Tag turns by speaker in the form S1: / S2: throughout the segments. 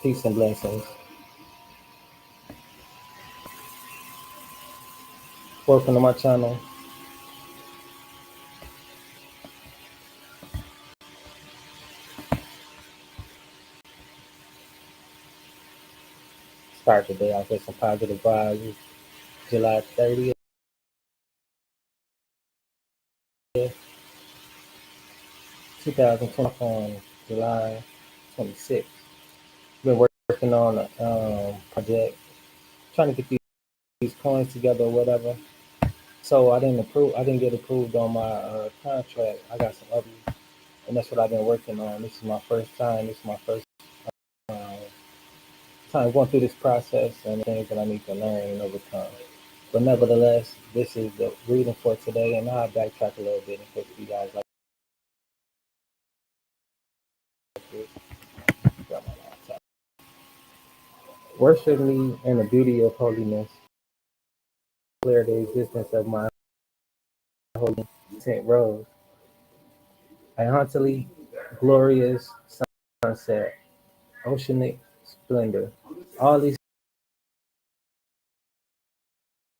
S1: Peace and blessings. Welcome to my channel. Start the day off with some positive vibes. July 30th, 2020 on July 26th. Been working on a project, trying to get these coins together or whatever. So I didn't get approved on my contract. I got some others, and that's what I've been working on. This is my first time. This is my first uh, time going through this process and things that I need to learn and overcome. But nevertheless, this is the reading for today, and I'll backtrack a little bit in case you guys like this. Got my laptop. Worship me in the beauty of holiness, clear the existence of my holy tent rose, a hauntingly glorious sunset, oceanic splendor. All these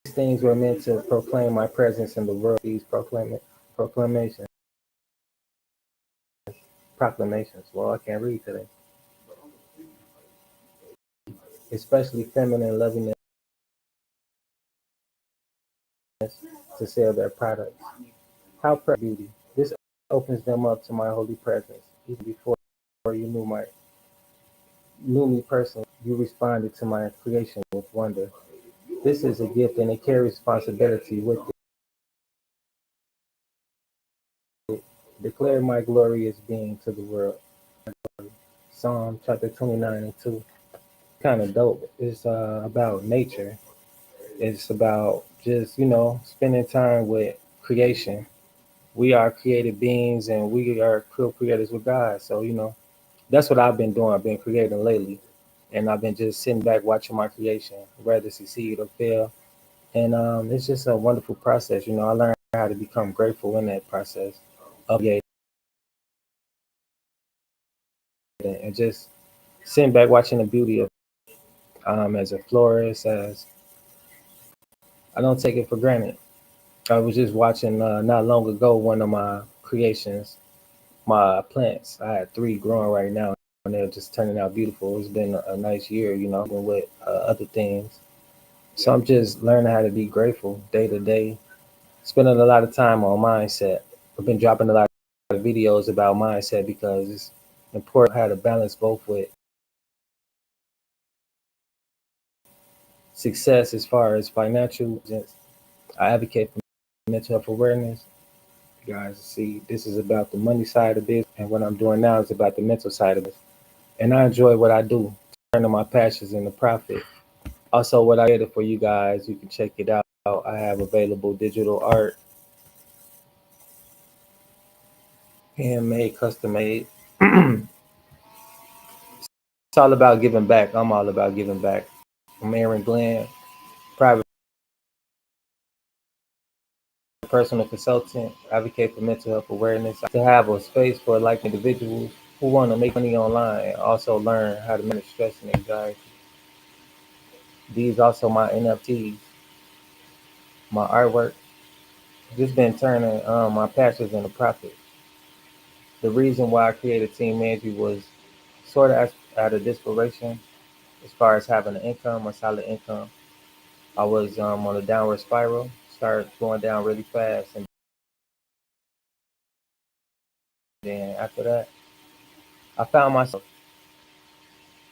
S1: things were meant to proclaim my presence in the world. These proclamations, proclamations. Well, I can't read today. Especially feminine lovingness to sell their products. How proud beauty. This opens them up to my holy presence. Even before you knew me personally, you responded to my creation with wonder. This is a gift and it carries responsibility with it. Declare my glorious being to the world. Psalm chapter 29 and 2. Kind of dope. It's about nature. It's about just, spending time with creation. We are created beings and we are co-creators with God. So, that's what I've been doing. I've been creating lately. And I've been just sitting back watching my creation, whether succeed or fail. And it's just a wonderful process. I learned how to become grateful in that process of creating and just sitting back watching the beauty of as a florist, as I don't take it for granted. I was just watching not long ago one of my creations, my plants. I had three growing right now, and they're just turning out beautiful. It's been a nice year, with other things. So I'm just learning how to be grateful day to day, spending a lot of time on mindset. I've been dropping a lot of videos about mindset because it's important how to balance both with success as far as financial. I advocate for mental health awareness. You guys see, this is about the money side of this, and what I'm doing now is about the mental side of this. And I enjoy what I do, turning my passions into profit. Also, what I created for you guys, you can check it out. I have available digital art, handmade, custom made. It's all about giving back. I'm all about giving back. I'm Aaron Glenn, private personal consultant, advocate for mental health awareness. To have a space for like individuals who want to make money online and also learn how to manage stress and anxiety. These also my NFTs, my artwork. Just been turning my passions into profit. The reason why I created Team Angie was sort of out of desperation as far as having an income, a solid income. I was on a downward spiral, started going down really fast, and then after that, I found myself.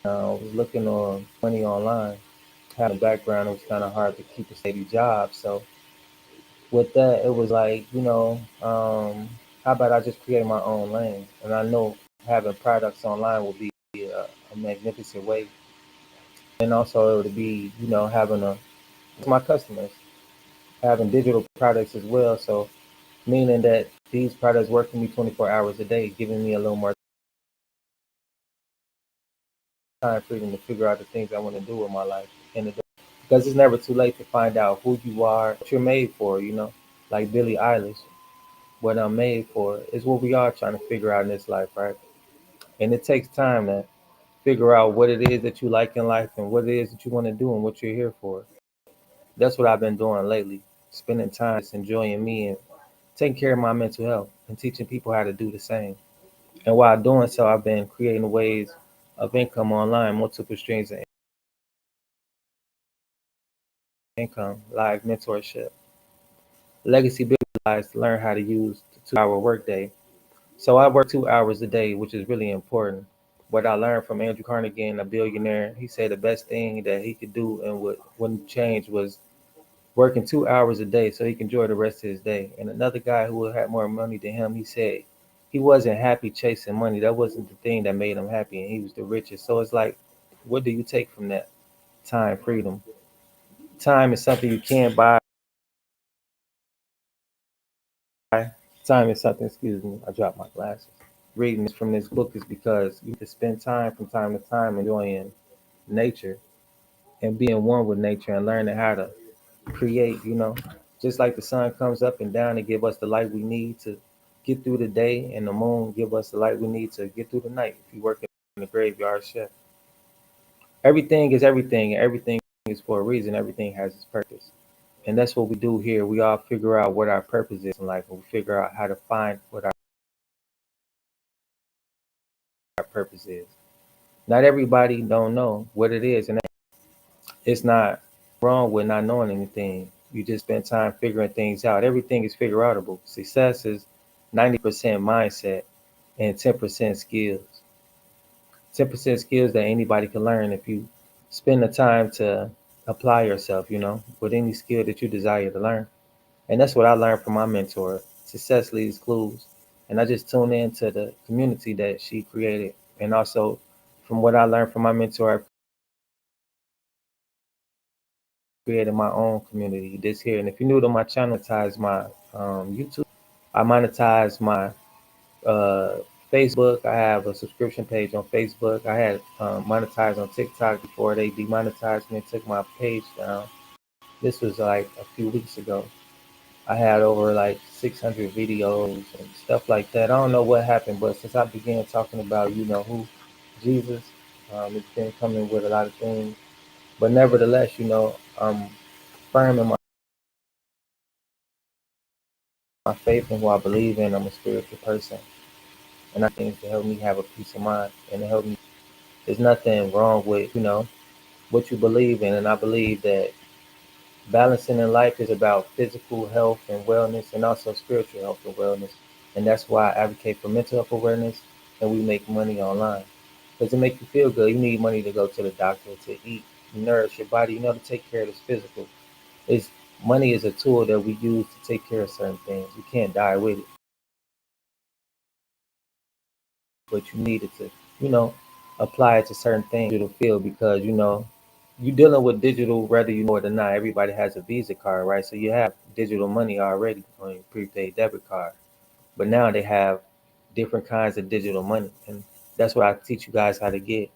S1: Was looking on money online. Had a background, it was kind of hard to keep a steady job. So with that, it was like, how about I just create my own lane? And I know having products online will be a magnificent way. And also to be, having my customers, having digital products as well. So meaning that these products work for me 24 hours a day, giving me a little more time freedom to figure out the things I want to do with my life. And because it's never too late to find out who you are, what you're made for, like Billie Eilish. What I'm made for is what we are trying to figure out in this life, right? And it takes time to figure out what it is that you like in life and what it is that you want to do and what you're here for. That's what I've been doing lately, spending time just enjoying me and taking care of my mental health and teaching people how to do the same. And while doing so, I've been creating ways of income online, multiple streams of income, live mentorship, legacy business, to learn how to use the 2 hour workday. So I work 2 hours a day, which is really important. What I learned from Andrew Carnegie, a billionaire, he said the best thing that he could do and what wouldn't change was working 2 hours a day so he can enjoy the rest of his day. And another guy who had more money than him, he said he wasn't happy chasing money. That wasn't the thing that made him happy, and he was the richest. So it's like, what do you take from that? Time, freedom. Time is something you can't buy. Time is something, excuse me, I dropped my glasses. Reading this from this book is because you can spend time from time to time enjoying nature and being one with nature and learning how to create, just like the sun comes up and down to give us the light we need to get through the day, and the moon give us the light we need to get through the night. If you work in the graveyard shift, everything is everything, and everything is for a reason. Everything has its purpose, and that's what we do here. We all figure out what our purpose is in life, and we figure out how to find what our purpose is. Not everybody don't know what it is, and it's not wrong with not knowing anything. You just spend time figuring things out. Everything is figure outable. Success is 90% mindset and 10% skills. 10% skills that anybody can learn if you spend the time to apply yourself, with any skill that you desire to learn. And that's what I learned from my mentor. Success leaves clues. And I just tune into the community that she created. And also from what I learned from my mentor, created my own community this here. And if you're new to my channel, monetize my YouTube. I monetize my uh, Facebook. I have a subscription page on Facebook. I had monetized on TikTok before they demonetized me and took my page down. This was like a few weeks ago. I had over like 600 videos and stuff like that. I don't know what happened, but since I began talking about, who Jesus, it's been coming with a lot of things. But nevertheless, I'm firm in my faith and who I believe in. I'm a spiritual person, and I think to help me have a peace of mind and to help me. There's nothing wrong with what you believe in, and I believe that balancing in life is about physical health and wellness, and also spiritual health and wellness. And that's why I advocate for mental health awareness, and we make money online because it makes you feel good. You need money to go to the doctor, to eat, nourish your body, to take care of this physical. It's money is a tool that we use to take care of certain things. You can't die with it, but you need it to, you know, apply it to certain things in the field because you're dealing with digital whether you know it or not. Everybody has a Visa card, right? So you have digital money already on your prepaid debit card. But now they have different kinds of digital money, and that's what I teach you guys how to get.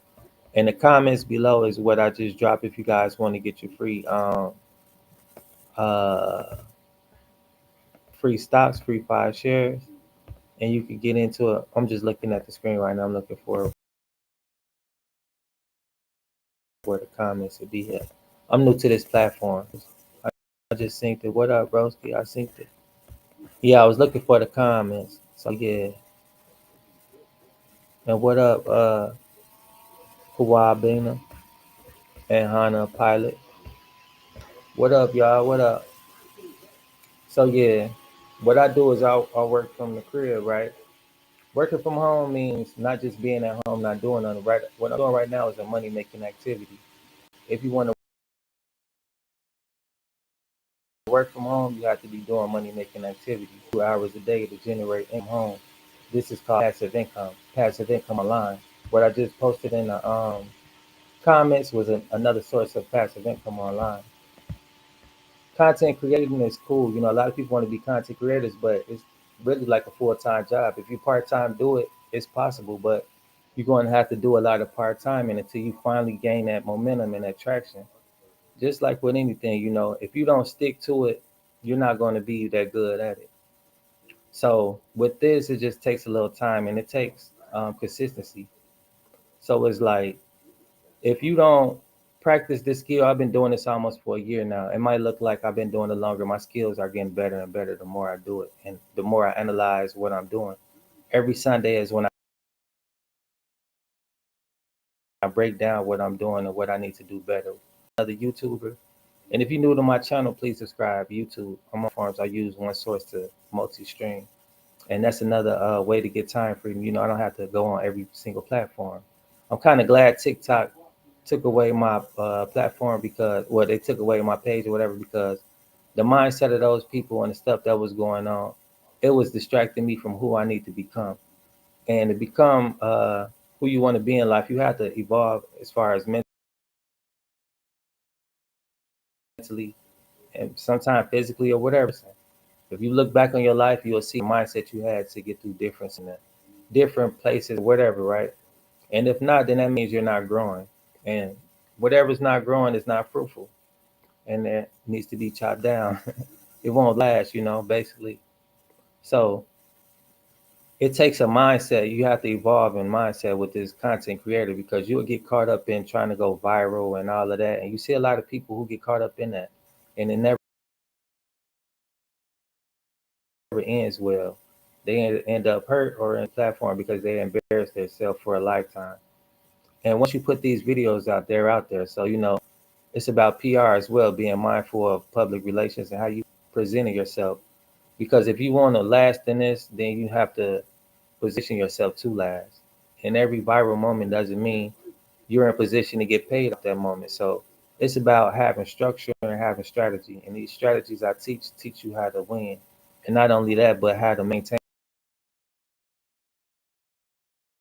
S1: In the comments below is what I just dropped if you guys want to get your uh free stocks, free 5 shares, and you can get into it. I'm just looking at the screen right now. I'm looking for where the comments would be at. I'm new to this platform. I just synced it. What up, broski? I synced it. Yeah, I was looking for the comments. So yeah. And what up, Kawabina and Hana Pilot? What up, y'all? What up? So yeah, what I do is I work from the crib, right? Working from home means not just being at home, not doing nothing. Right? What I'm doing right now is a money making activity. If you want to work from home, you have to be doing money making activity 2 hours a day to generate income home. This is called passive income online. what I just posted in the comments was another source of passive income online. Content creating is cool. A lot of people want to be content creators, but it's really like a full-time job. If you part-time do it, it's possible, but you're going to have to do a lot of part-time and until you finally gain that momentum and that traction. Just like with anything, if you don't stick to it, you're not going to be that good at it. So with this, it just takes a little time and it takes consistency. So it's like if you don't practice this skill, I've been doing this almost for a year now. It might look like I've been doing it longer. My skills are getting better and better the more I do it, and the more I analyze what I'm doing. Every Sunday is when I break down what I'm doing and what I need to do better. Another YouTuber. And if you're new to my channel, please subscribe. YouTube, on my forms, I use one source to multi-stream. And that's another way to get time freedom. I don't have to go on every single platform. I'm kind of glad TikTok took away my platform because, well, they took away my page or whatever because the mindset of those people and the stuff that was going on, it was distracting me from who I need to become. And to become who you want to be in life, you have to evolve as far as mentally and sometimes physically or whatever. If you look back on your life, you'll see the mindset you had to get through difference in the different places, whatever, right? And if not, then that means you're not growing. And whatever's not growing is not fruitful. And it needs to be chopped down. It won't last, basically. So it takes a mindset. You have to evolve in mindset with this content creator because you'll get caught up in trying to go viral and all of that. And you see a lot of people who get caught up in that. And it never ends well. They end up hurt or in platform because they embarrass themselves for a lifetime. And once you put these videos out, they're out there. So, it's about PR as well, being mindful of public relations and how you presenting yourself. Because if you want to last in this, then you have to position yourself to last. And every viral moment doesn't mean you're in position to get paid at that moment. So it's about having structure and having strategy. And these strategies I teach you how to win. And not only that, but how to maintain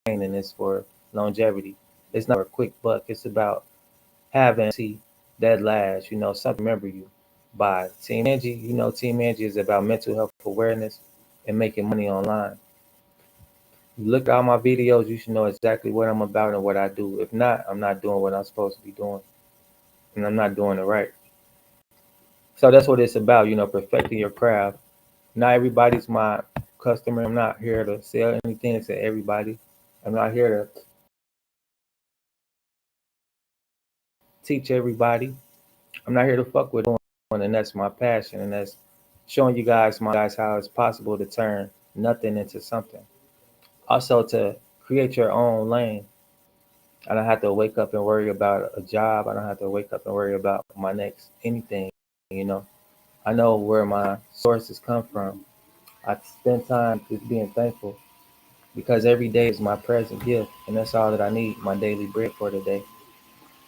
S1: in this for longevity. It's not a quick buck. It's about having that last, something remember you by Team Angie. Team Angie is about mental health awareness and making money online. You look at all my videos, you should know exactly what I'm about and what I do. If not, I'm not doing what I'm supposed to be doing and I'm not doing it right. So that's what it's about, perfecting your craft. Not everybody's my customer. I'm not here to sell anything to everybody. I'm not here to teach everybody. I'm not here to fuck with one, and that's my passion, and that's showing you guys how it's possible to turn nothing into something. Also, to create your own lane. I don't have to wake up and worry about a job. I don't have to wake up and worry about my next anything. You know, I know where my sources come from. I spend time just being thankful because every day is my present gift, and that's all that I need. My daily bread for the day.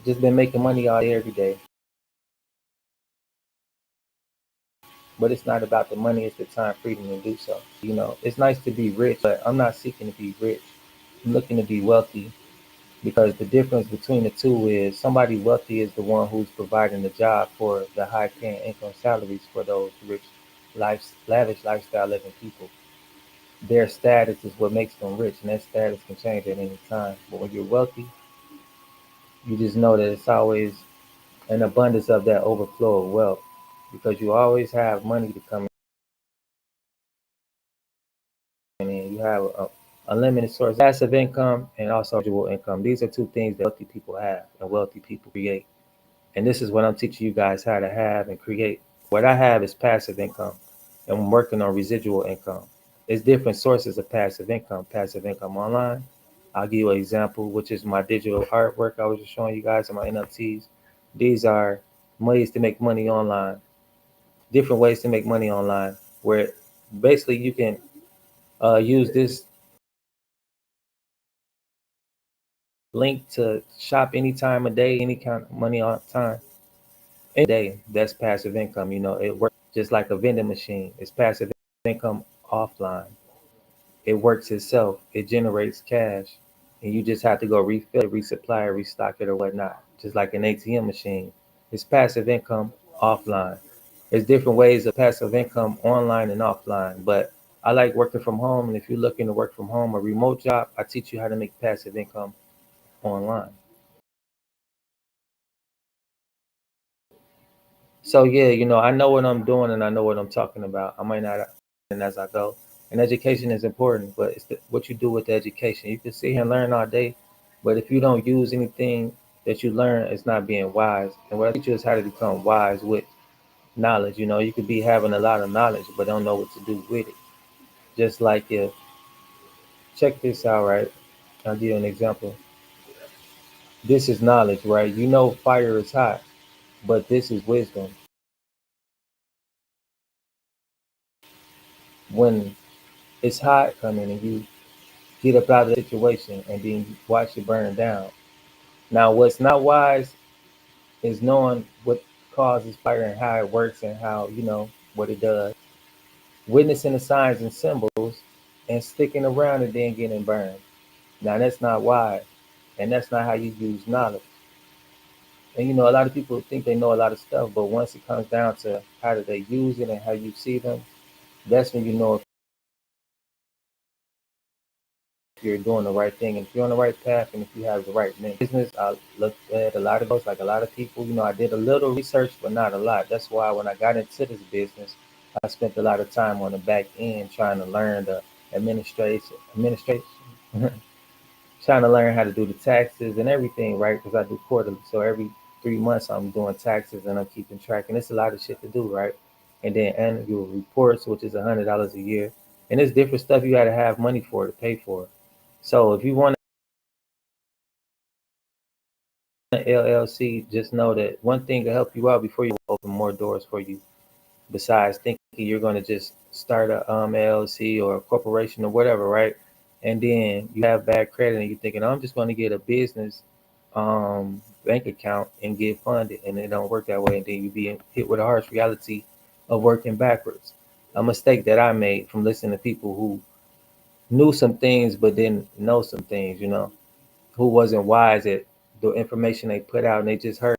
S1: Just been making money all day, every day. But it's not about the money, it's the time freedom to do so. It's nice to be rich, but I'm not seeking to be rich. I'm looking to be wealthy because the difference between the two is somebody wealthy is the one who's providing the job for the high paying income salaries for those rich, lavish lifestyle living people. Their status is what makes them rich, and that status can change at any time. But when you're wealthy, you just know that it's always an abundance of that overflow of wealth because you always have money to come in. You have a unlimited source of passive income and also residual income. These are two things that wealthy people have and wealthy people create. And this is what I'm teaching you guys how to have and create. What I have is passive income, and I'm working on residual income. There's different sources of passive income. Passive income online. I'll give you an example, which is my digital artwork I was just showing you guys in my NFTs. These are ways to make money online. Different ways to make money online, where basically you can use this link to shop any time of day, any kind of money on time. Any day, that's passive income. It works just like a vending machine. It's passive income offline. It works itself. It generates cash. and you just have to go refill it, resupply it, restock it, or whatnot. Just like an ATM machine. It's passive income offline. There's different ways of passive income online and offline, but I like working from home. And if you're looking to work from home, a remote job, I teach you how to make passive income online. So yeah, I know what I'm doing and I know what I'm talking about. I might not, and as I go. And education is important, but it's what you do with the education. You can sit here and learn all day, but if you don't use anything that you learn, it's not being wise. And what I teach you is how to become wise with knowledge. You could be having a lot of knowledge, but don't know what to do with it. Just like if, check this out, right? I'll give you an example. This is knowledge, right? You know fire is hot, but this is wisdom. When it's hot coming and you get up out of the situation and then you watch it burn down. Now, what's not wise is knowing what causes fire and how it works and how, what it does. Witnessing the signs and symbols and sticking around and then getting burned. Now, that's not wise. And that's not how you use knowledge. And, a lot of people think they know a lot of stuff, but once it comes down to how do they use it and how you see them, that's when you know if you're doing the right thing and if you're on the right path and if you have the right business. I looked at a lot of those, like a lot of people. I did a little research, but not a lot. That's why when I got into this business, I spent a lot of time on the back end trying to learn the administration, trying to learn how to do the taxes and everything, right? Because I do quarterly. So every 3 months I'm doing taxes and I'm keeping track. And it's a lot of shit to do, right? And then annual reports, which is $100 a year. And it's different stuff you gotta have money for to pay for. So if you want an LLC, just know that one thing to help you out before you open more doors for you, besides thinking you're going to just start a LLC or a corporation or whatever, right? And then you have bad credit and you're thinking, I'm just going to get a business bank account and get funded, and it don't work that way. And then you be hit with a harsh reality of working backwards. A mistake that I made from listening to people who knew some things but didn't know some things, who wasn't wise at the information they put out, and they just heard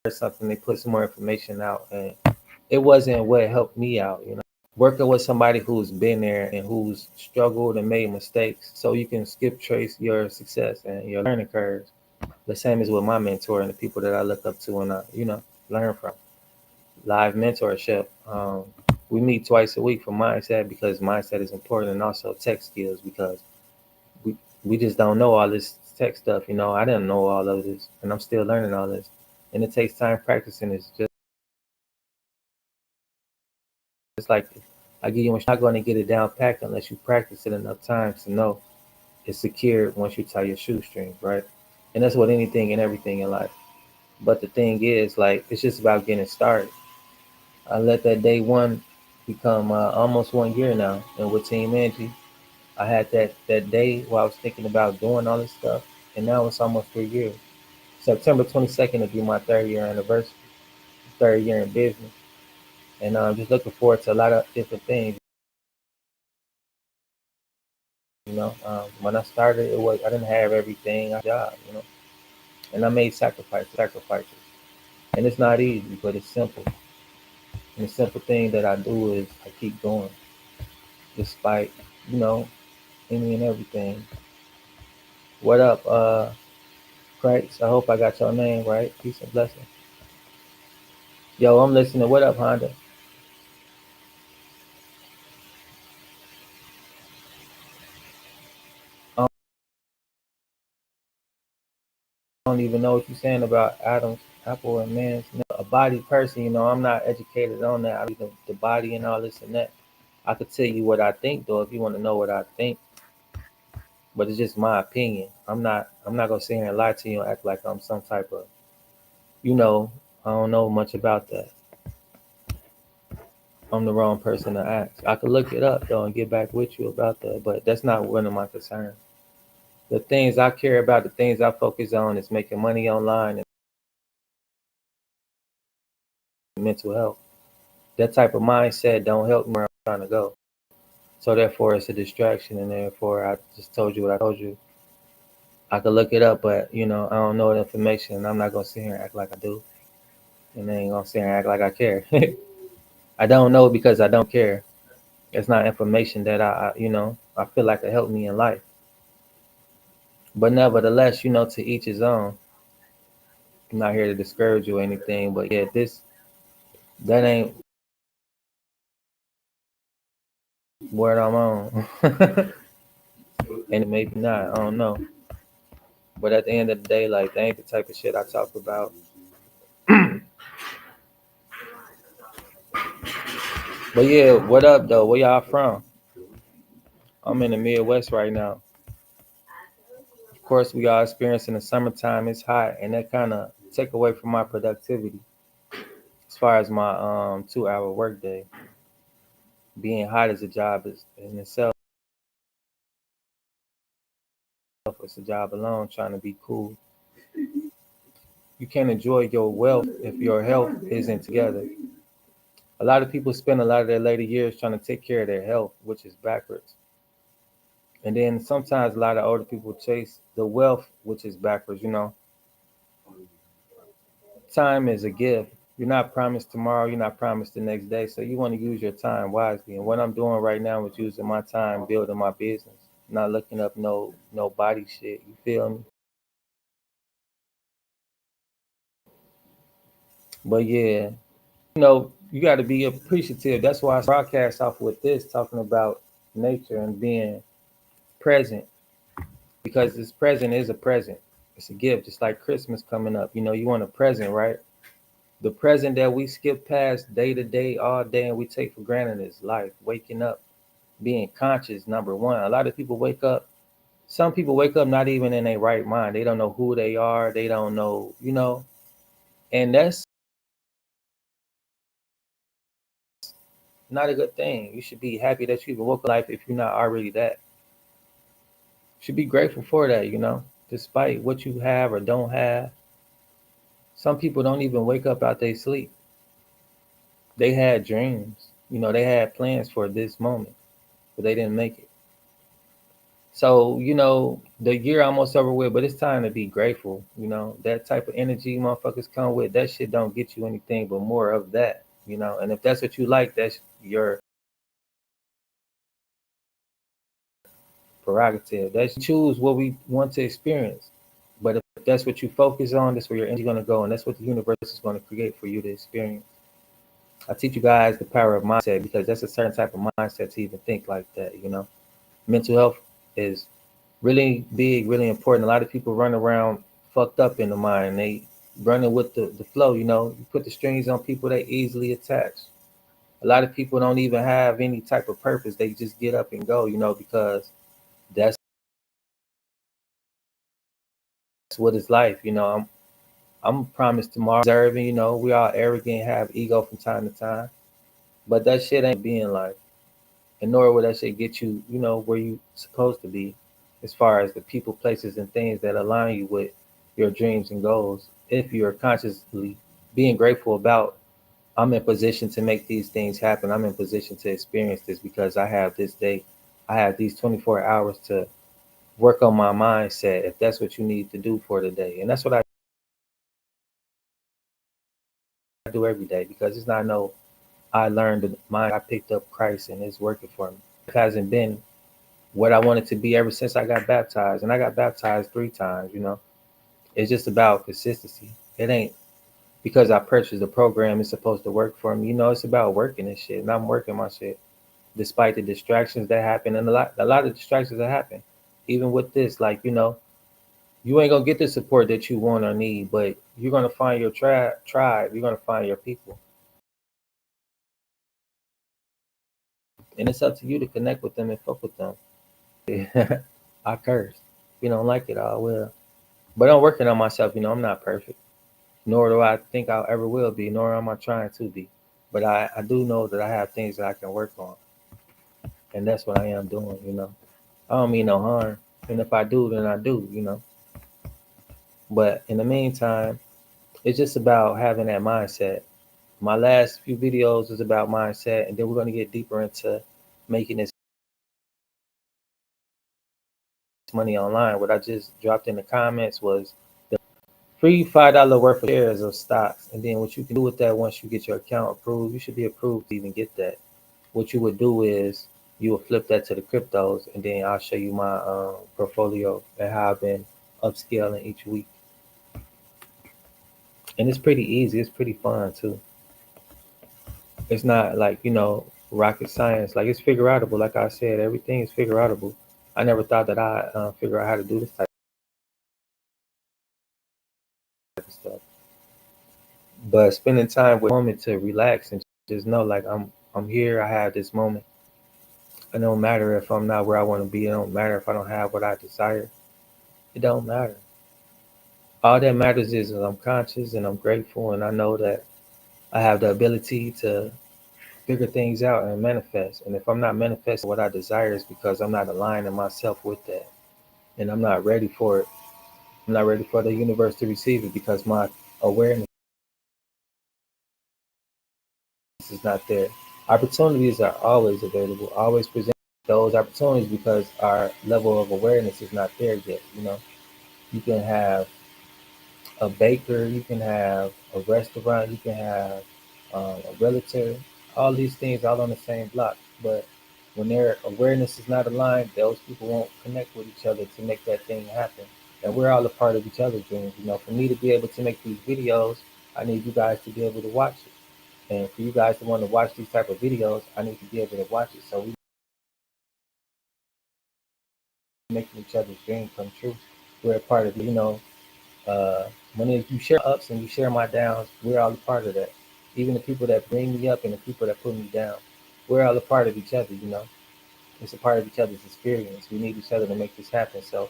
S1: something, they put some more information out, and it wasn't what helped me out. Working with somebody who's been there and who's struggled and made mistakes so you can skip trace your success and your learning curves. The same as with my mentor and the people that I look up to and I, learn from. Live mentorship. We meet twice a week for mindset because mindset is important, and also tech skills because we just don't know all this tech stuff. I didn't know all of this, and I'm still learning all this. And it takes time practicing. It's just like I give you, you're not going to get it down packed unless you practice it enough times to know it's secured once you tie your shoestrings, right? And that's what anything and everything in life. But the thing is, like, it's just about getting started. I let that day one become almost 1 year now, and with Team Angie, I had that day where I was thinking about doing all this stuff, and now it's almost 3 years. September 22nd will be my 3rd year anniversary, 3rd year in business, and I'm just looking forward to a lot of different things. When I started, I didn't have everything. I had a job, and I made sacrifices, and it's not easy, but it's simple. And the simple thing that I do is I keep going, despite you know any and everything. What up, Christ? I hope I got your name right. Peace and blessing. Yo, I'm listening. What up, Honda? I don't even know what you're saying about Adam's apple and man's a body person. I'm not educated on that. I read the body and all this and that. I could tell you what I think though, if you want to know what I think, but it's just my opinion. I'm not gonna sit here and lie to you and act like I'm some type of you know. I don't know much about that. I'm the wrong person to ask. I could look it up though and get back with you about that, but that's not one of my concerns. The things I care about, the things I focus on is making money online and mental health. That type of mindset don't help me where I'm trying to go. So therefore, it's a distraction, and therefore, I just told you what I told you. I could look it up, but I don't know the information, and I'm not gonna sit here and act like I do, and I ain't gonna sit here and act like I care. I don't know because I don't care. It's not information that I feel like it helped me in life. But nevertheless, to each his own. I'm not here to discourage you or anything, but yeah, that ain't what I'm on. And maybe not, I don't know. But at the end of the day, like, that ain't the type of shit I talk about. But yeah, what up though? Where y'all from? I'm in the Midwest right now. Of course, we are experiencing the summertime. It's hot, and that kind of take away from my productivity as far as my 2 hour workday. Being hot as a job is in itself. It's a job alone. Trying to be cool. You can't enjoy your wealth if your health isn't together. A lot of people spend a lot of their later years trying to take care of their health, which is backwards. And then sometimes a lot of older people chase the wealth, which is backwards. Time is a gift. You're not promised tomorrow. You're not promised the next day. So you want to use your time wisely. And what I'm doing right now is using my time building my business, not looking up no body shit. You feel me? But yeah, you got to be appreciative. That's why I broadcast off with this, talking about nature and being present, because this present is a present. It's a gift. It's like Christmas coming up. You want a present, right? The present that we skip past day to day, all day, and we take for granted is life, waking up, being conscious, number one. A lot of people wake up, some people wake up not even in their right mind. They don't know who they are. They don't know, and that's not a good thing. You should be happy that you even woke up life if you're not already that. You should be grateful for that, despite what you have or don't have. Some people don't even wake up out their sleep. They had dreams, they had plans for this moment, but they didn't make it. So, the year almost over with, but it's time to be grateful. That type of energy motherfuckers come with, that shit don't get you anything but more of that. And if that's what you like, that's your prerogative. That's choose what we want to experience. But if that's what you focus on, that's where your energy going to go. And that's what the universe is going to create for you to experience. I teach you guys the power of mindset because that's a certain type of mindset to even think like that. Mental health is really big, really important. A lot of people run around fucked up in the mind. They running with the flow. You put the strings on people, they easily attach. A lot of people don't even have any type of purpose. They just get up and go, because that's what it's life. I'm promised tomorrow, observing, we all arrogant, have ego from time to time. But that shit ain't being life. And nor will that shit get you, where you supposed to be as far as the people, places, and things that align you with your dreams and goals. If you're consciously being grateful about, I'm in position to make these things happen. I'm in position to experience this because I have this day. I have these 24 hours to work on my mindset if that's what you need to do for the day. And that's what I do every day because it's not no, I learned the mind. I picked up Christ and it's working for me. It hasn't been what I wanted to be ever since I got baptized. And I got baptized 3 times. It's just about consistency. It ain't because I purchased the program, it's supposed to work for me. It's about working this shit. And I'm working my shit. Despite the distractions that happen and a lot of distractions that happen. Even with this, like, you ain't gonna get the support that you want or need, but you're gonna find your tribe, you're gonna find your people. And it's up to you to connect with them and fuck with them. I curse. If you don't like it, I will. But I'm working on myself. I'm not perfect, nor do I think I'll ever will be, nor am I trying to be. But I do know that I have things that I can work on, and that's what I am doing. I don't mean no harm, and if I do, then I do. But in the meantime, it's just about having that mindset. My last few videos is about mindset, and then we're going to get deeper into making this money online. What I just dropped in the comments was the free $5 worth of shares of stocks. And then what you can do with that once you get your account approved, you should be approved to even get that. What you would do is you would flip that to the cryptos, and then I'll show you my portfolio and how I've been upscaling each week. And it's pretty easy. It's pretty fun too. It's not like, rocket science. Like, it's figure outable. Like I said, everything is figure outable. I never thought that I figure out how to do this type of stuff. But spending time with a moment to relax and just know, like, I'm here. I have this moment. It don't matter if I'm not where I want to be. It don't matter if I don't have what I desire. It don't matter. All that matters is that I'm conscious and I'm grateful, and I know that I have the ability to figure things out and manifest. And if I'm not manifesting what I desire, is because I'm not aligning myself with that, and I'm not ready for it. I'm not ready for the universe to receive it because my awareness is not there. Opportunities are always available, always present those opportunities because our level of awareness is not there yet. You can have a baker, you can have a restaurant, you can have a realtor, all these things all on the same block. But when their awareness is not aligned, those people won't connect with each other to make that thing happen. And we're all a part of each other's dreams. For me to be able to make these videos, I need you guys to be able to watch it. And for you guys to want to watch these type of videos, I need to be able to watch it. So we making each other's dreams come true. We're a part of, uh, when you share ups and you share my downs, we're all a part of that. Even the people that bring me up and the people that put me down, we're all a part of each other. It's a part of each other's experience. We need each other to make this happen. So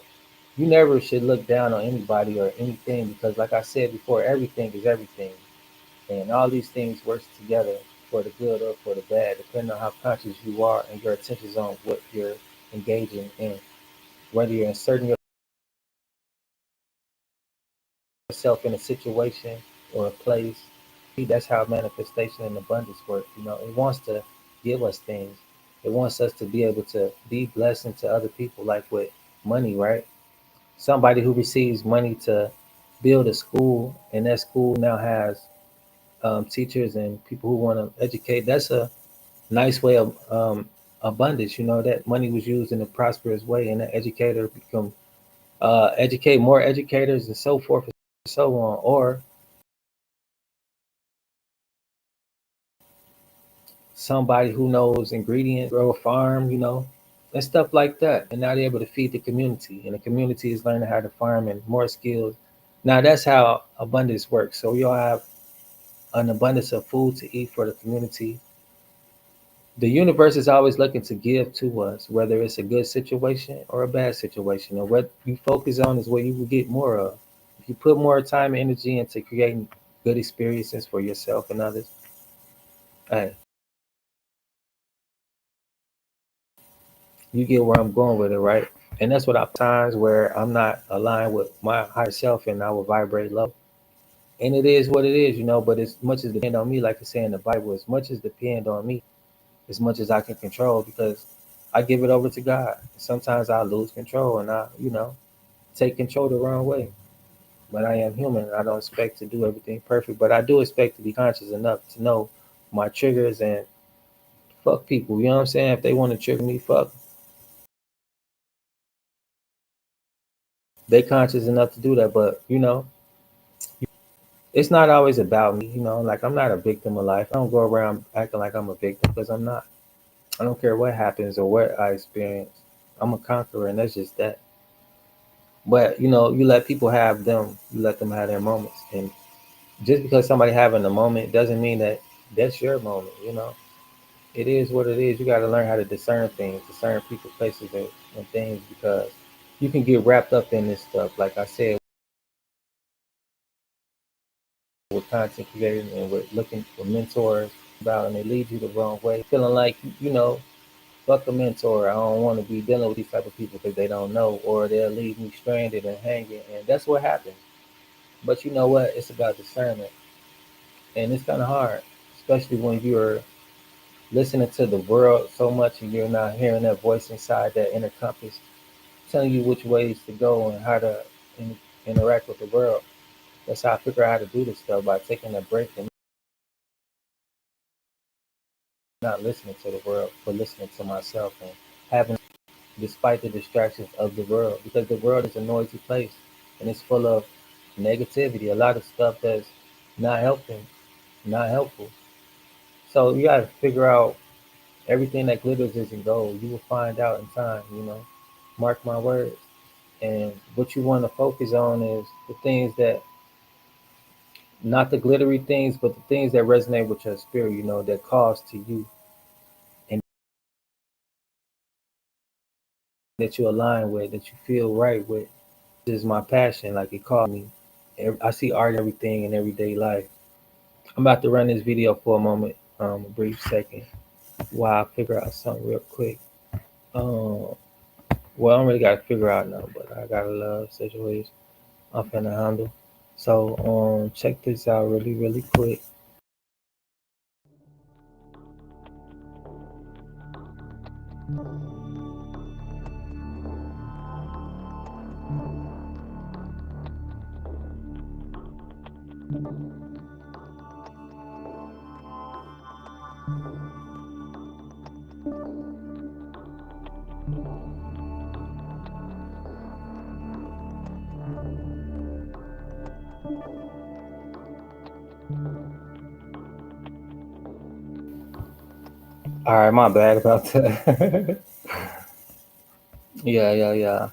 S1: you never should look down on anybody or anything because, like I said before, everything is everything. And all these things work together for the good or for the bad, depending on how conscious you are and your attention is on what you're engaging in. Whether you're inserting yourself in a situation or a place. That's how manifestation and abundance work. It wants to give us things. It wants us to be able to be blessing to other people, like with money, right? Somebody who receives money to build a school, and that school now has teachers and people who want to educate. That's a nice way of abundance. That money was used in a prosperous way, and that educator become educate more educators and so forth and so on. Or somebody who knows ingredients, grow a farm, and stuff like that. And now they're able to feed the community, and the community is learning how to farm and more skills. Now that's how abundance works. So we all have an abundance of food to eat for the community. The universe is always looking to give to us, whether it's a good situation or a bad situation. And what you focus on is what you will get more of. If you put more time and energy into creating good experiences for yourself and others, hey, you get where I'm going with it, right? And that's what I times where I'm not aligned with my higher self and I will vibrate low. And it is what it is, but as much as depend on me, like it's saying in the Bible, as much as depend on me, as much as I can control, because I give it over to God. Sometimes I lose control and I take control the wrong way. But I am human. I don't expect to do everything perfect, but I do expect to be conscious enough to know my triggers and fuck people. You know what I'm saying? If they want to trigger me, fuck. They conscious enough to do that, but it's not always about me. Like, I'm not a victim of life. I don't go around acting like I'm a victim because I'm not. I don't care what happens or what I experience. I'm a conqueror, and that's just that. But you let people have them. You let them have their moments, and just because somebody having a moment doesn't mean that that's your moment. It is what it is. You got to learn how to discern things, discern people, places, and things, because you can get wrapped up in this stuff. Like I said, with content creating and with looking for mentors about, and they lead you the wrong way, feeling like fuck a mentor. I don't want to be dealing with these type of people because they don't know, or they'll leave me stranded and hanging, and that's what happens. But you know what? It's about discernment, and it's kind of hard, especially when you're listening to the world so much and you're not hearing that voice inside, that inner compass. telling you which ways to go and how to interact with the world. That's how I figure out how to do this stuff, by taking a break and not listening to the world, but listening to myself and having, despite the distractions of the world, because the world is a noisy place and it's full of negativity, a lot of stuff that's not helping, not helpful. So you got to figure out everything that glitters isn't gold. You will find out in time, Mark my words. And what you want to focus on is the things that, not the glittery things, but the things that resonate with your spirit, that calls to you and that you align with, that you feel right with. This is my passion. Like it called me. I see art in everything in everyday life. I'm about to run this video for a moment, a brief second, while I figure out something real quick. Um, well, I don't really got to figure out now, but I got a love situation I'm finna handle. So, check this out really, really quick. All right, my bad about that. Yeah, yeah, yeah.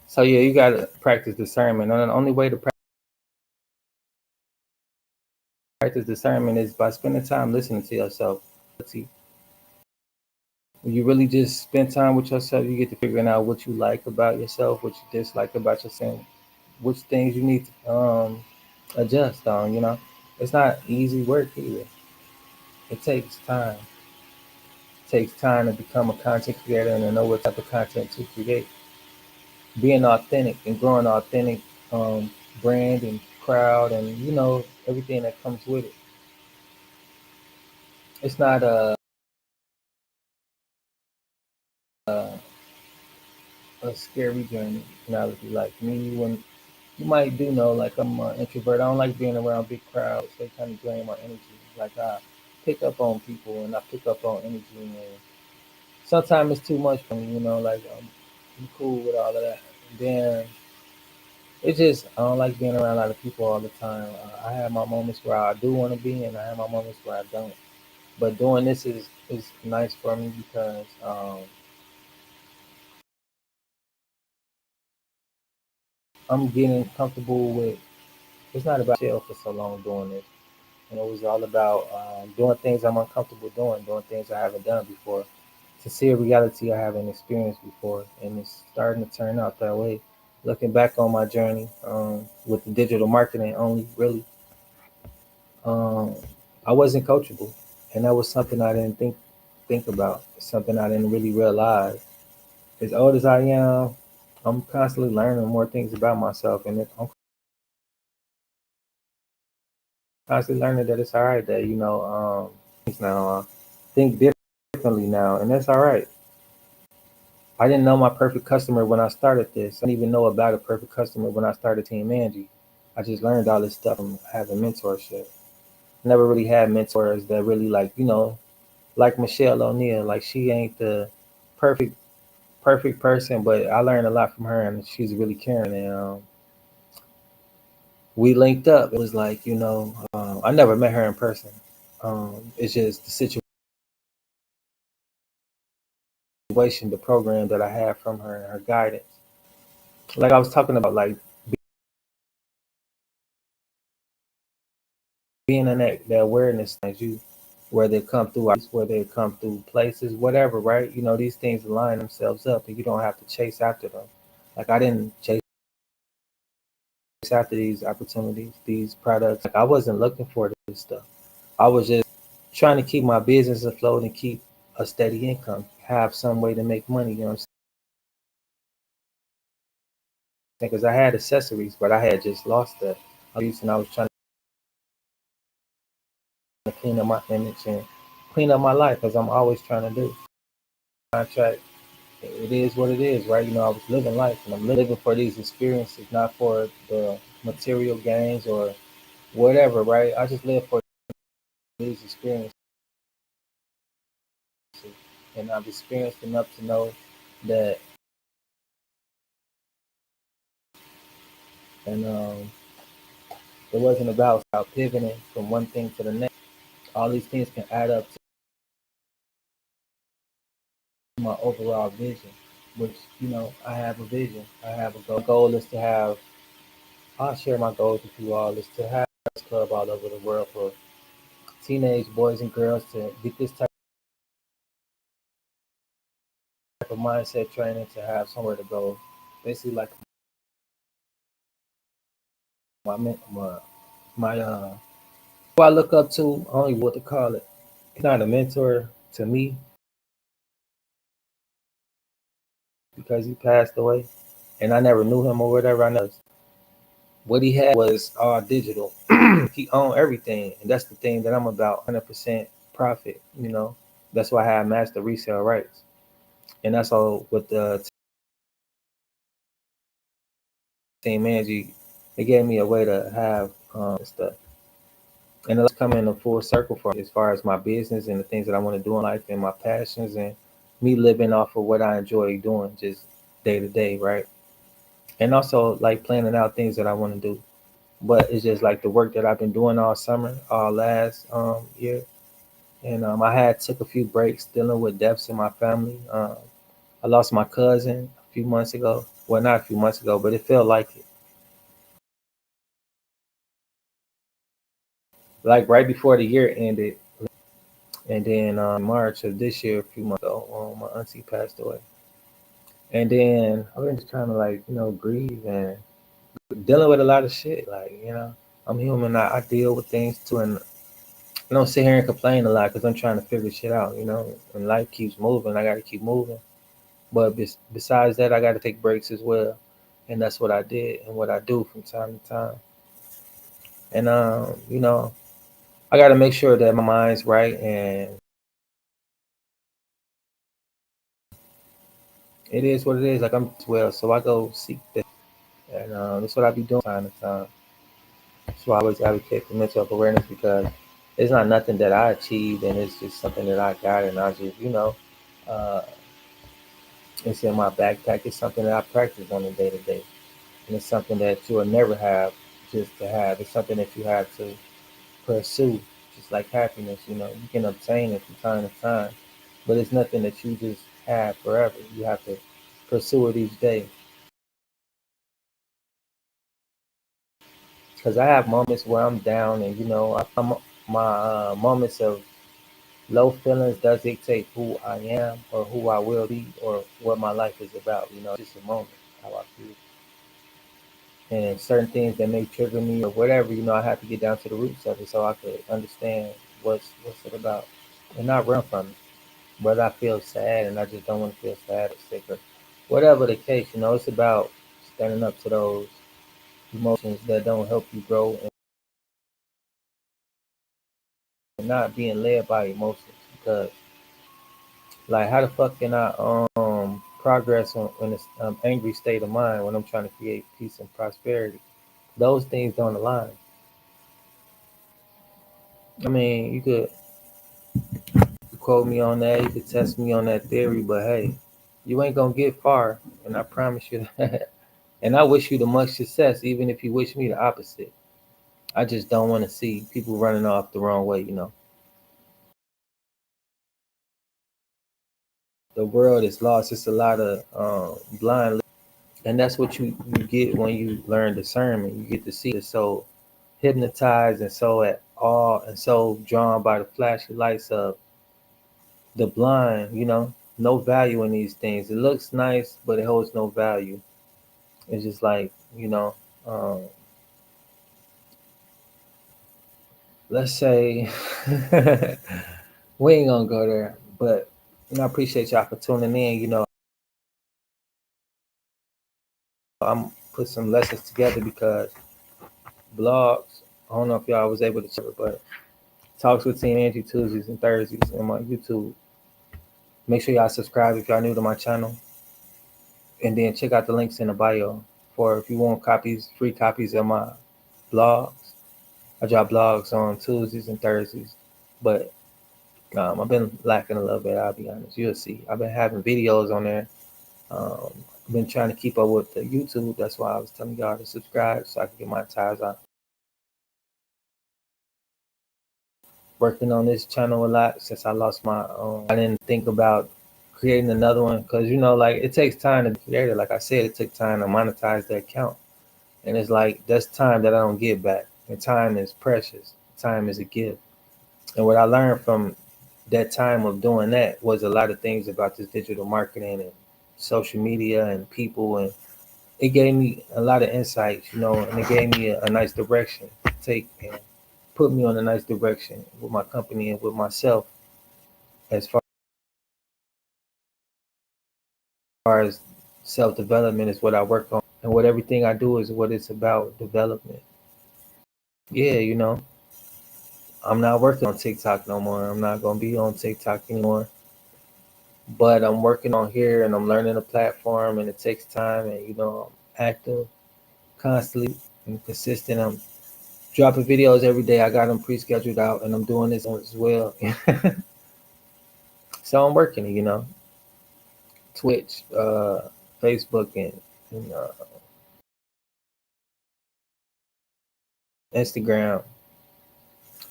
S1: So yeah, you gotta practice discernment. And the only way to practice discernment is by spending time listening to yourself. See, when you really just spend time with yourself, you get to figuring out what you like about yourself, what you dislike about yourself, which things you need to adjust on. It's not easy work either. It takes time. It takes time to become a content creator and to know what type of content to create. Being authentic and growing authentic brand and crowd and everything that comes with it. It's not a scary journey. Now, if you like me, when you might do know, like I'm an introvert. I don't like being around big crowds. They kind of drain my energy. Like I pick up on people and I pick up on energy, and sometimes it's too much for me. Like I'm cool with all of that. And then it's just I don't like being around a lot of people all the time. I have my moments where I do want to be, and I have my moments where I don't. But doing this is nice for me because I'm getting comfortable with. It's not about chill for so long doing this. It was all about doing things I'm uncomfortable doing things I haven't done before, to see a reality I haven't experienced before, and it's starting to turn out that way. Looking back on my journey with the digital marketing only, really, um, I wasn't coachable, and that was something I didn't think about. Something I didn't really realize. As old as I am, I'm constantly learning more things about myself, and I'm constantly learning that it's all right that now think differently now, and that's all right. I didn't know my perfect customer when I started this. I didn't even know about a perfect customer when I started Team Angie. I just learned all this stuff from having mentorship. Never really had mentors that really like Michelle O'Neal. Like she ain't the perfect perfect person, but I learned a lot from her, and she's really caring. And we linked up. It was like I never met her in person. It's just the situation, the program that I had from her and her guidance. Like I was talking about, like being in that awareness as you, whether it come through eyes, whether it come through places, whatever, right? These things align themselves up and you don't have to chase after them. Like I didn't chase after these opportunities, these products. Like I wasn't looking for this stuff. I was just trying to keep my business afloat and keep a steady income, have some way to make money, you know what I'm saying? Because I had accessories, but I had just lost that. And I was trying to clean up my image and clean up my life, as I'm always trying to do. Contract it is what it is, right? I was living life, and I'm living for these experiences, not for the material gains or whatever, right? I just live for these experiences, and I've experienced enough to know that, and it wasn't about pivoting from one thing to the next. All these things can add up to my overall vision, which, I have a vision. I have a goal. My goal is to have, I'll share my goals with you all, is to have this club all over the world for teenage boys and girls to get this type of mindset training, to have somewhere to go. Basically, like my who I look up to, I don't even know what to call it. He's not a mentor to me because he passed away, and I never knew him or whatever. I know what he had was all digital. He owned everything, and that's the thing that I'm about: 100% profit. That's why I have master resale rights, and that's all with the team manager. They gave me a way to have stuff, and it's coming a full circle for me as far as my business and the things that I want to do in life and my passions and me living off of what I enjoy doing, just day to day, right? And also like planning out things that I want to do. But it's just like the work that I've been doing all summer, all last year. And I had took a few breaks dealing with deaths in my family. I lost my cousin a few months ago. Well, not a few months ago, but it felt like it. Like right before the year ended. And then March of this year, a few months ago, my auntie passed away. And then I've been just trying to like, grieve and dealing with a lot of shit. Like, I'm human. I deal with things too. And I don't sit here and complain a lot because I'm trying to figure shit out, and life keeps moving. I got to keep moving. But besides that, I got to take breaks as well. And that's what I did and what I do from time to time. And, I got to make sure that my mind's right, and it is what it is. Like I'm 12, so I go seek that. And that's what I be doing time to time. So I always advocate for mental health awareness because it's not nothing that I achieved, and it's just something that I got, and I just, uh, it's in my backpack. It's something that I practice on a day to day, and it's something that you will never have just to have. It's something that you have to pursue, just like happiness. You can obtain it from time to time, but it's nothing that you just have forever. You have to pursue it each day. Because I have moments where I'm down, and I'm my moments of low feelings does dictate who I am or who I will be or what my life is about. Just a moment how I feel, and certain things that may trigger me or whatever. I have to get down to the roots of it so I could understand what's it about and not run from it. But I feel sad, and I just don't want to feel sad or sick or whatever the case. It's about standing up to those emotions that don't help you grow and not being led by emotions because like how the fuck can I progress in this angry state of mind when I'm trying to create peace and prosperity? Those things don't align. I mean, you could quote me on that, you could test me on that theory, but hey, you ain't gonna get far, and I promise you that. And I wish you the much success, even if you wish me the opposite. I just don't want to see people running off the wrong way. The world is lost. It's a lot of blind, and that's what you get when you learn discernment. You get to see it so hypnotized and so at awe and so drawn by the flashy lights of the blind, no value in these things. It looks nice, but it holds no value. It's just like, let's say we ain't gonna go there, but I appreciate y'all for tuning in. I'm put some lessons together because blogs, I don't know if y'all was able to check it, but Talks with Team Angie Tuesdays and Thursdays on my YouTube. Make sure y'all subscribe if y'all new to my channel. And then check out the links in the bio for if you want copies, free copies of my blogs. I drop blogs on Tuesdays and Thursdays, but I've been lacking a little bit. I'll be honest. You'll see. I've been having videos on there. I've been trying to keep up with the YouTube. That's why I was telling y'all to subscribe so I can get my ties on. Working on this channel a lot since I lost my I didn't think about creating another one because like it takes time to create it. Like I said, it took time to monetize the account, and it's like that's time that I don't get back. And time is precious. Time is a gift. And what I learned from that time of doing that was a lot of things about this digital marketing and social media and people, and it gave me a lot of insights, and it gave me a nice direction to take and put me on a nice direction with my company and with myself as far as self development is what I work on, and what everything I do is what it's about development. Yeah, I'm not working on TikTok no more. I'm not gonna be on TikTok anymore. But I'm working on here and I'm learning the platform, and it takes time, and I'm active constantly and consistent. I'm dropping videos every day. I got them pre-scheduled out, and I'm doing this as well. So I'm working, Twitch, Facebook, and Instagram.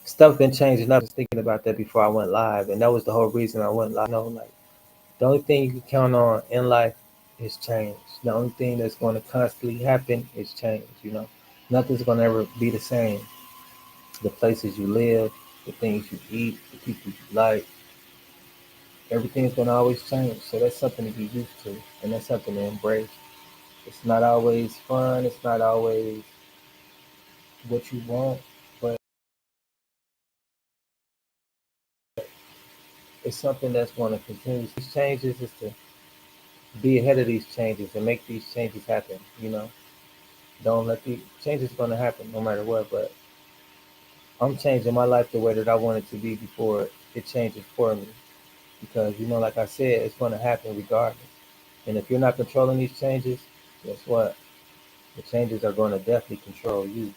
S1: Stuff been changing up. I was thinking about that before I went live, and that was the whole reason I went live. Like the only thing you can count on in life is change. The only thing that's going to constantly happen is change. Nothing's going to ever be the same. The places you live, the things you eat, the people you like, everything's going to always change. So that's something to be used to, and that's something to embrace. It's not always fun. It's not always what you want, but it's something that's going to continue. These changes is to be ahead of these changes and make these changes happen. Don't let the changes going to happen no matter what. But I'm changing my life the way that I want it to be before it changes for me. Because like I said, it's going to happen regardless. And if you're not controlling these changes, guess what? The changes are going to definitely control you.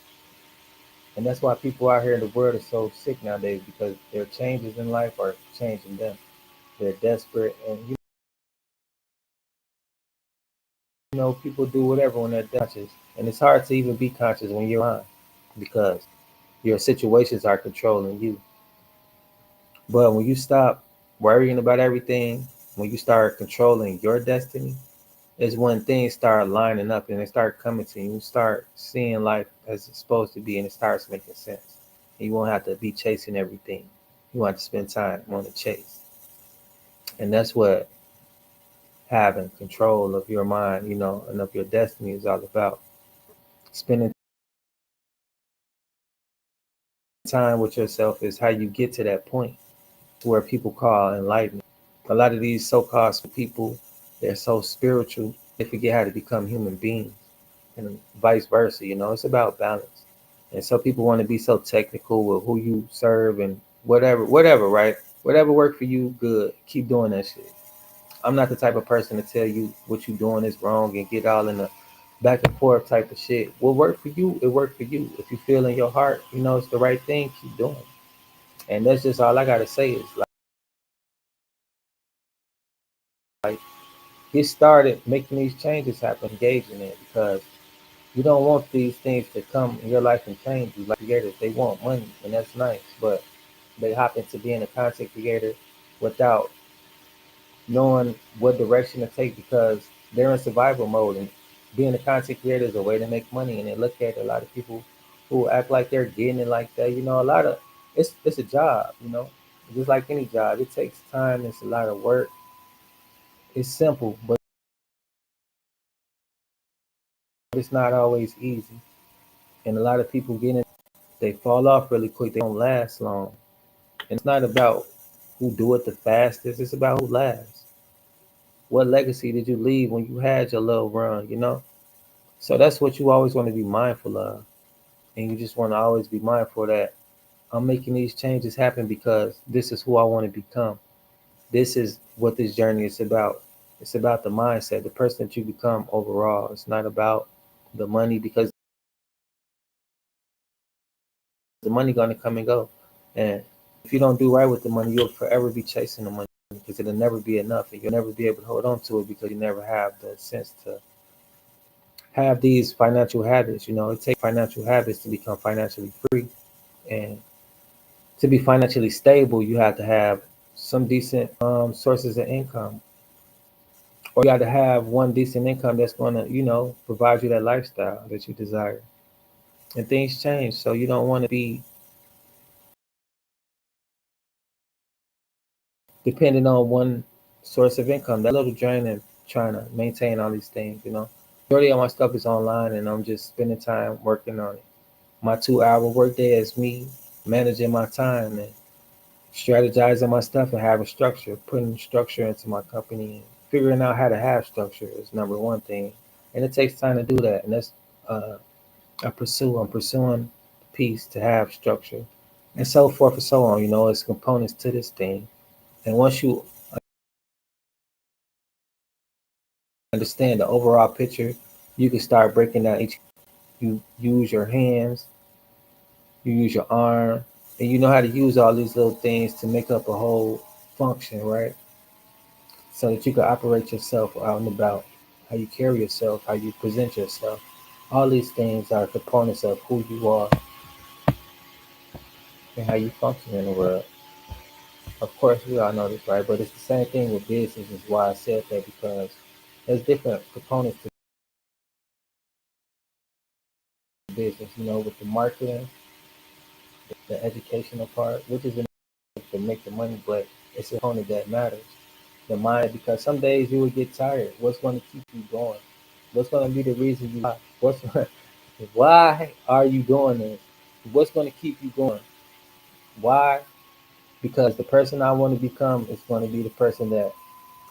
S1: And that's why people out here in the world are so sick nowadays, because their changes in life are changing them. They're desperate, and people do whatever when they're conscious. And it's hard to even be conscious when you're on, because your situations are controlling you. But when you stop worrying about everything, when you start controlling your destiny, is when things start lining up and they start coming to you. You start seeing life as it's supposed to be, and it starts making sense. And you won't have to be chasing everything. You want to spend time on the chase. And that's what having control of your mind, and of your destiny is all about. Spending time with yourself is how you get to that point where people call enlightenment. A lot of these so-called people, they're so spiritual, they forget how to become human beings, and vice versa. It's about balance. And so people want to be so technical with who you serve and whatever, right? Whatever worked for you, good. Keep doing that shit. I'm not the type of person to tell you what you're doing is wrong and get all in the back and forth type of shit. What worked for you, it worked for you. If you feel in your heart, it's the right thing, keep doing it. And that's just all I gotta say is like get started making these changes happen, engaging in it, because you don't want these things to come in your life and change you. Like creators, they want money, and that's nice, but they hop into being a content creator without knowing what direction to take, because they're in survival mode, and being a content creator is a way to make money. And they look at a lot of people who act like they're getting it like that. A lot of it's a job. Just like any job, it takes time. It's a lot of work. It's simple, but it's not always easy. And a lot of people get in, they fall off really quick. They don't last long. And it's not about who do it the fastest. It's about who lasts. What legacy did you leave when you had your little run? So that's what you always want to be mindful of. And you just want to always be mindful that I'm making these changes happen because this is who I want to become. This is what this journey is about. It's about the mindset, the person that you become overall. It's not about the money, because the money gonna come and go. And if you don't do right with the money, you'll forever be chasing the money, because it'll never be enough, and you'll never be able to hold on to it because you never have the sense to have these financial habits. It takes financial habits to become financially free. And to be financially stable, you have to have some decent sources of income, or you got to have one decent income that's going to, provide you that lifestyle that you desire. And things change, so you don't want to be dependent on one source of income. That little draining trying to maintain all these things. Majority of my stuff is online, and I'm just spending time working on it. My 2 hour workday is me managing my time and strategizing my stuff and having structure, putting structure into my company, and figuring out how to have structure is number one thing. And it takes time to do that. And that's uh, I'm pursuing peace to have structure, and so forth and so on. It's components to this thing. And once you understand the overall picture, you can start breaking down each. You use your hands, you use your arm, and you know how to use all these little things to make up a whole function, right? So that you can operate yourself out and about, how you carry yourself, how you present yourself. All these things are components of who you are and how you function in the world. Of course, we all know this, right? But it's the same thing with business. Is why I said that, because there's different components to business. With the marketing, the educational part, which is enough to make the money, but it's a component that matters. The mind, because some days you will get tired. What's going to keep you going? What's going to be the reason you? What's why are you doing this? What's going to keep you going? Why? Because the person I want to become is going to be the person that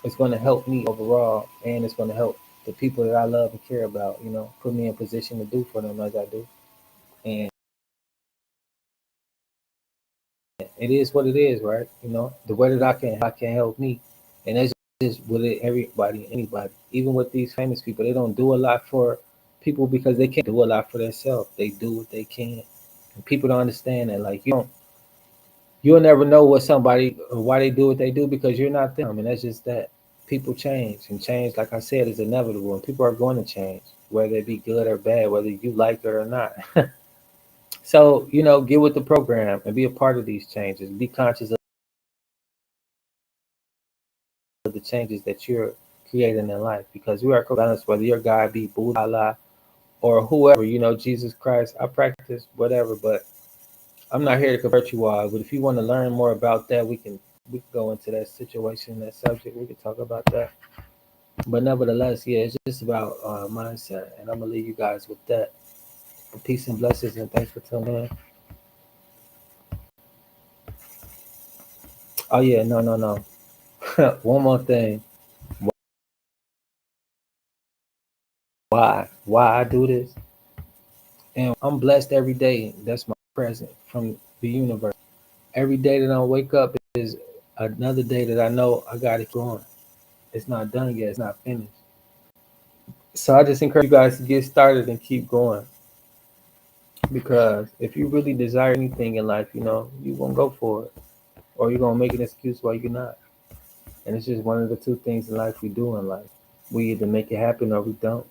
S1: is going to help me overall, and it's going to help the people that I love and care about. Put me in position to do for them as I do. And it is what it is, right? The way that I can help me, and that's just with it, everybody, anybody, even with these famous people. They don't do a lot for people because they can't do a lot for themselves. They do what they can, and people don't understand that. Like, you'll never know what somebody or why they do what they do, because you're not them, and that's just that. People change, and change, like I said, is inevitable, and people are going to change, whether it be good or bad, whether you like it or not. So, get with the program and be a part of these changes. Be conscious of the changes that you're creating in life, because we are co-balanced, whether your God be Buddha, Allah, or whoever, Jesus Christ. I practice whatever, but I'm not here to convert you all. But if you want to learn more about that, we can go into that situation, that subject. We can talk about that. But nevertheless, yeah, it's just about mindset, and I'm gonna leave you guys with that. Peace and blessings, and thanks for tuning in. Oh yeah, no, no, no. One more thing. Why I do this? And I'm blessed every day. That's my present from the universe. Every day that I wake up is another day that I know I got it going. It's not done yet. It's not finished. So I just encourage you guys to get started and keep going. Because if you really desire anything in life, you're gonna go for it. Or you're gonna make an excuse why you're not. And it's just one of the two things in life we do in life. We either make it happen or we don't.